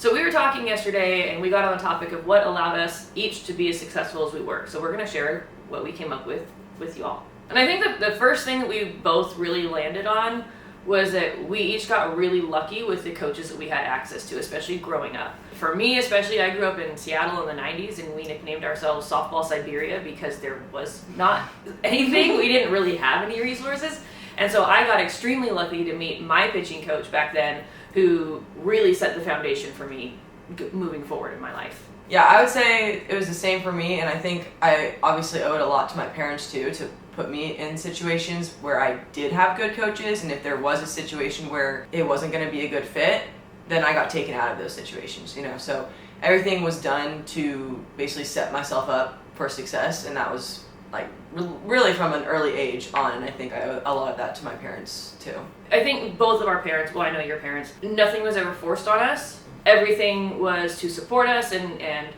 So we were talking yesterday and we got on the topic of what allowed us each to be as successful as we were. So we're going to share what we came up with you all. And I think that the first thing that we both really landed on was that we each got really lucky with the coaches that we had access to, especially growing up. For me, especially, I grew up in Seattle in the 90s, and we nicknamed ourselves Softball Siberia because there was not anything. We didn't really have any resources. And so I got extremely lucky to meet my pitching coach back then, who really set the foundation for me moving forward in my life. Yeah, I would say it was the same for me, and I think I obviously owed a lot to my parents too, to put me in situations where I did have good coaches, and if there was a situation where it wasn't going to be a good fit, then I got taken out of those situations, So everything was done to basically set myself up for success, and that was like really from an early age on, and I think I owe a lot of that to my parents too. I think both of our parents, well, I know your parents, nothing was ever forced on us. Everything was to support us, and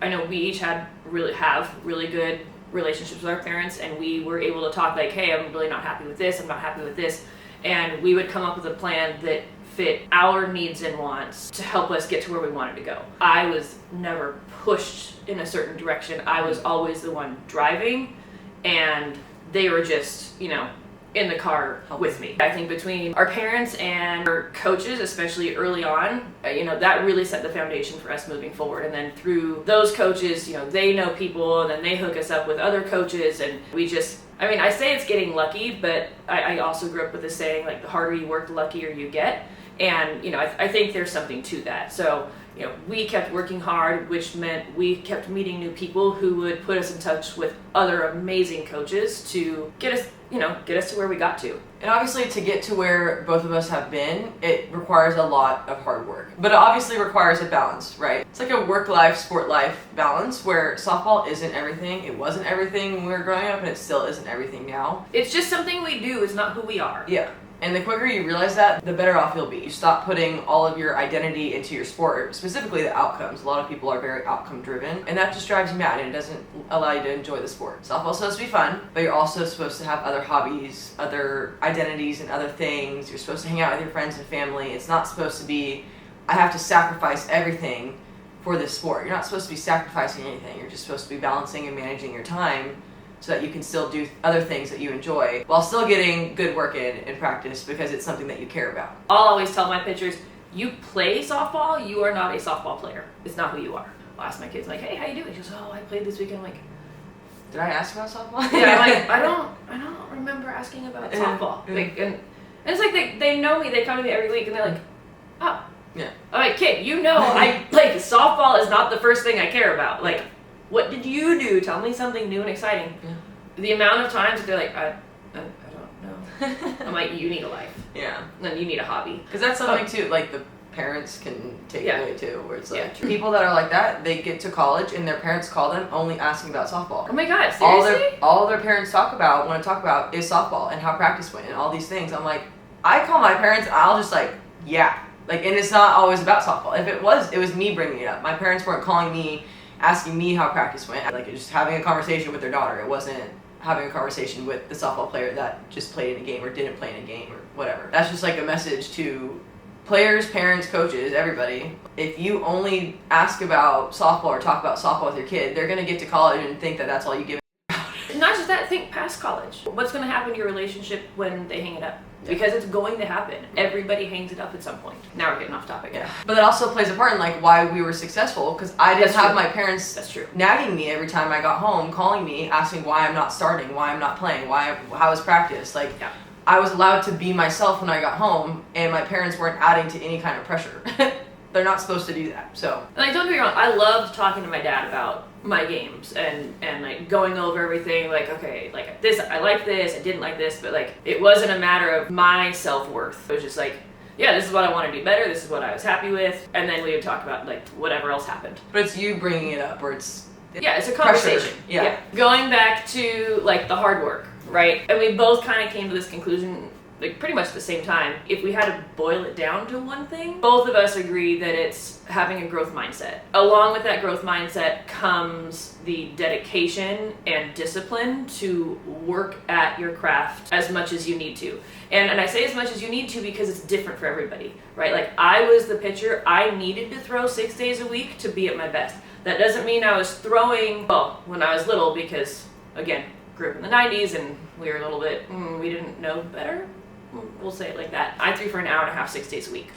I know we each have really good relationships with our parents, and we were able to talk like, hey, I'm really not happy with this, I'm not happy with this, and we would come up with a plan that fit our needs and wants to help us get to where we wanted to go. I was never pushed in a certain direction. I was always the one driving, and they were just, in the car with me. I think between our parents and our coaches, especially early on, that really set the foundation for us moving forward. And then through those coaches, they know people, and then they hook us up with other coaches, and we just, I say it's getting lucky, but I also grew up with this saying, like, the harder you work, the luckier you get. And, I think there's something to that. So, we kept working hard, which meant we kept meeting new people who would put us in touch with other amazing coaches to get us to where we got to. And obviously, to get to where both of us have been, it requires a lot of hard work. But it obviously requires a balance, right? It's like a work-life, sport-life balance where softball isn't everything. It wasn't everything when we were growing up, and it still isn't everything now. It's just something we do. It's not who we are. Yeah. And the quicker you realize that, the better off you'll be. You stop putting all of your identity into your sport, specifically the outcomes. A lot of people are very outcome driven, and that just drives you mad, and it doesn't allow you to enjoy the sport. Softball's supposed to be fun, but you're also supposed to have other hobbies, other identities, and other things. You're supposed to hang out with your friends and family. It's not supposed to be, I have to sacrifice everything for this sport. You're not supposed to be sacrificing anything. You're just supposed to be balancing and managing your time so that you can still do other things that you enjoy while still getting good work in practice because it's something that you care about. I'll always tell my pitchers, you play softball, you are not a softball player. It's not who you are. I'll ask my kids, like, hey, how you doing? She goes, oh, I played this weekend. I'm like, did I ask about softball? Yeah, I'm like, I don't remember asking about softball. Like, and it's like they know me, they come to me every week and they're like, oh. Yeah. I'm like, kid, softball is not the first thing I care about. Like, what did you do? Tell me something new and exciting. Yeah. The amount of times that they're like, I don't know. I'm like, you need a life. Yeah. And then you need a hobby. Because that's something too, like the parents can take away too, where it's like true. people that are like that, they get to college and their parents call them only asking about softball. Oh my God, seriously? All their parents want to talk about is softball and how practice went and all these things. I'm like, I call my parents and I'll just and it's not always about softball. If it was me bringing it up. My parents weren't calling me, asking me how practice went. Like, just having a conversation with their daughter. It wasn't having a conversation with the softball player that just played in a game or didn't play in a game or whatever. That's just like a message to players, parents, coaches, everybody. If you only ask about softball or talk about softball with your kid, they're going to get to college and think that that's all you give. Not just that, think past college. What's going to happen to your relationship when they hang it up? Because it's going to happen. Everybody hangs it up at some point. Now we're getting off topic. Yeah. But that also plays a part in why we were successful, because I didn't have my parents nagging me every time I got home, calling me, asking why I'm not starting, why I'm not playing, how is practice. I was allowed to be myself when I got home, and my parents weren't adding to any kind of pressure. They're not supposed to do that. So. And don't get me wrong, I loved talking to my dad about my games and going over everything, okay, this, I like this, I didn't like this, but it wasn't a matter of my self-worth. It was just this is what I want to do better, this is what I was happy with, and then we would talk about whatever else happened. But it's you bringing it up, or it's a conversation. Yeah. Going back to the hard work, right? And we both kind of came to this conclusion like pretty much at the same time. If we had to boil it down to one thing, both of us agree that it's having a growth mindset. Along with that growth mindset comes the dedication and discipline to work at your craft as much as you need to. And I say as much as you need to because it's different for everybody, right? Like I was the pitcher, I needed to throw 6 days a week to be at my best. That doesn't mean I was throwing, well, when I was little, because again, grew up in the 90s and we were a little bit, we didn't know better. We'll say it like that. I threw for an hour and a half, 6 days a week.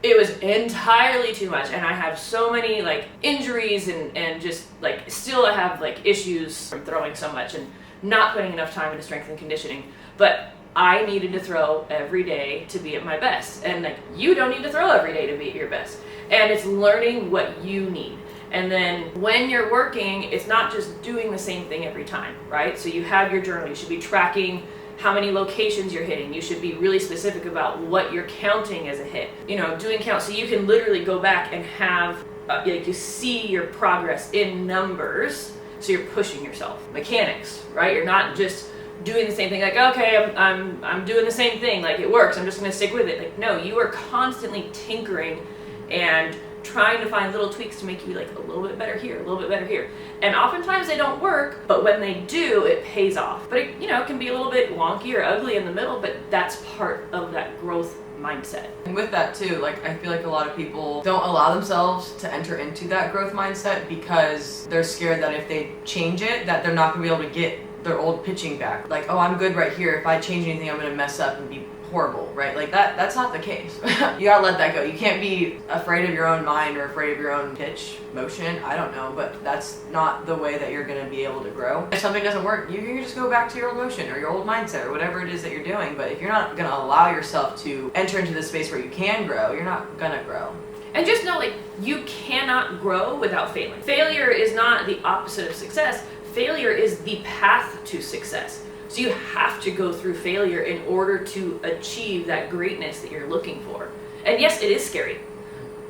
It was entirely too much, and I have so many like injuries and just like still I have like issues from throwing so much and not putting enough time into strength and conditioning. But I needed to throw every day to be at my best, and like you don't need to throw every day to be at your best. And it's learning what you need. And then when you're working, it's not just doing the same thing every time, right? So you have your journal, you should be tracking how many locations you're hitting. You should be really specific about what you're counting as a hit. You know, doing counts so you can literally go back and have, like you see your progress in numbers, so you're pushing yourself. Mechanics, right? You're not just doing the same thing like, okay, I'm doing the same thing, like it works, I'm just gonna stick with it. Like no, you are constantly tinkering and trying to find little tweaks to make you like a little bit better here, a little bit better here. And oftentimes they don't work, but when they do, it pays off. But it, you know, it can be a little bit wonky or ugly in the middle, but that's part of that growth mindset. And with that too, like I feel like a lot of people don't allow themselves to enter into that growth mindset because they're scared that if they change it, that they're not gonna be able to get their old pitching back. Like, oh, I'm good right here. If I change anything, I'm gonna mess up and be horrible, right? Like that's not the case. You gotta let that go. You can't be afraid of your own mind or afraid of your own pitch motion. I don't know, but that's not the way that you're gonna be able to grow. If something doesn't work, you can just go back to your old motion or your old mindset or whatever it is that you're doing. But if you're not gonna allow yourself to enter into the space where you can grow, you're not gonna grow. And just know, like, you cannot grow without failing. Failure is not the opposite of success. Failure is the path to success. So you have to go through failure in order to achieve that greatness that you're looking for. And yes, it is scary,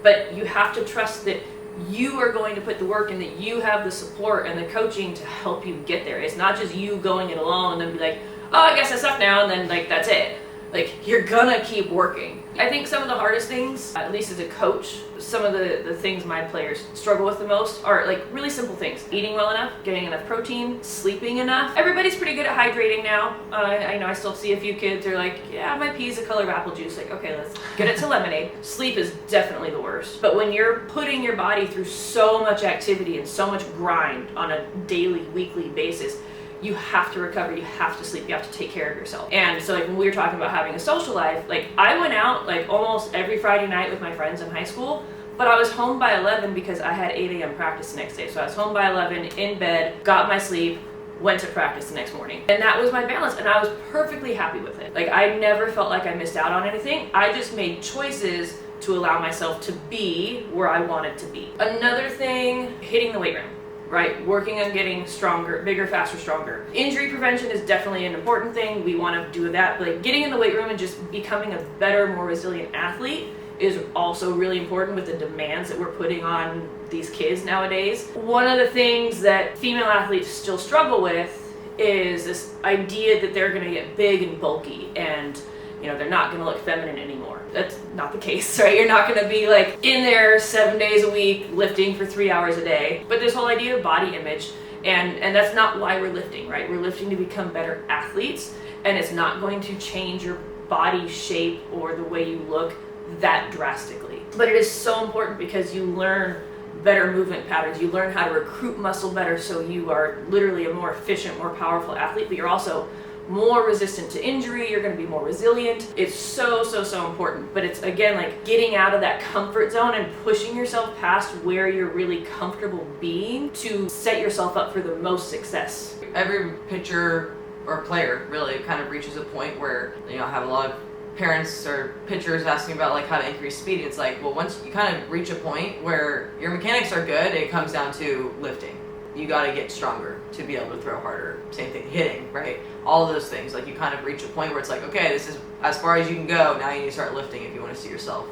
but you have to trust that you are going to put the work and that you have the support and the coaching to help you get there. It's not just you going it alone and then be like, oh, I guess I suck now, and then like that's it. Like you're gonna keep working. I think some of the hardest things, at least as a coach, some of the things my players struggle with the most are like really simple things. Eating well enough, getting enough protein, sleeping enough. Everybody's pretty good at hydrating now. I know I still see a few kids who are like, yeah, my pee is the color of apple juice. Like, okay, let's get it to lemonade. Sleep is definitely the worst. But when you're putting your body through so much activity and so much grind on a daily, weekly basis, you have to recover, you have to sleep, you have to take care of yourself. And so like when we were talking about having a social life, like I went out like almost every Friday night with my friends in high school, but I was home by 11 because I had 8 a.m. practice the next day. So I was home by 11, in bed, got my sleep, went to practice the next morning. And that was my balance, and I was perfectly happy with it. Like I never felt like I missed out on anything. I just made choices to allow myself to be where I wanted to be. Another thing, hitting the weight room. Right? Working on getting stronger, bigger, faster, stronger. Injury prevention is definitely an important thing. We want to do that. But like getting in the weight room and just becoming a better, more resilient athlete is also really important with the demands that we're putting on these kids nowadays. One of the things that female athletes still struggle with is this idea that they're going to get big and bulky and you know, they're not going to look feminine anymore. That's not the case, right? You're not going to be like in there 7 days a week lifting for 3 hours a day. But this whole idea of body image, and that's not why we're lifting, right? We're lifting to become better athletes, and it's not going to change your body shape or the way you look that drastically. But it is so important because you learn better movement patterns. You learn how to recruit muscle better so you are literally a more efficient, more powerful athlete, but you're also more resistant to injury, you're going to be more resilient. It's so important, but it's again like getting out of that comfort zone and pushing yourself past where you're really comfortable being to set yourself up for the most success. Every pitcher or player really kind of reaches a point where, you know, I have a lot of parents or pitchers asking about like how to increase speed. It's like, well, once you kind of reach a point where your mechanics are good, it comes down to lifting. You got to get stronger to be able to throw harder. Same thing, hitting, right? All of those things. Like you kind of reach a point where it's like, okay, this is as far as you can go. Now you need to start lifting if you want to see yourself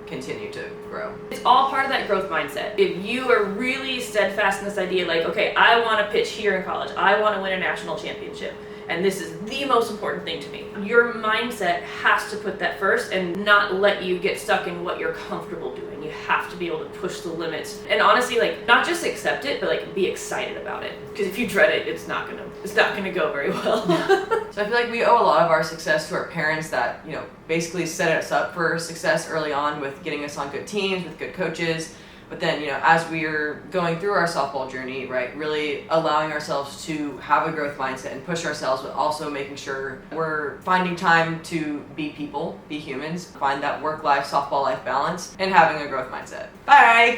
continue to grow. It's all part of that growth mindset. If you are really steadfast in this idea, like, okay, I want to pitch here in college. I want to win a national championship. And this is the most important thing to me. Your mindset has to put that first and not let you get stuck in what you're comfortable doing. You have to be able to push the limits. And honestly, like, not just accept it, but like be excited about it. Because if you dread it, it's not gonna go very well. So I feel like we owe a lot of our success to our parents that, you know, basically set us up for success early on with getting us on good teams, with good coaches. But then, you know, as we're going through our softball journey, right, really allowing ourselves to have a growth mindset and push ourselves, but also making sure we're finding time to be people, be humans, find that work-life, softball life balance, and having a growth mindset. Bye!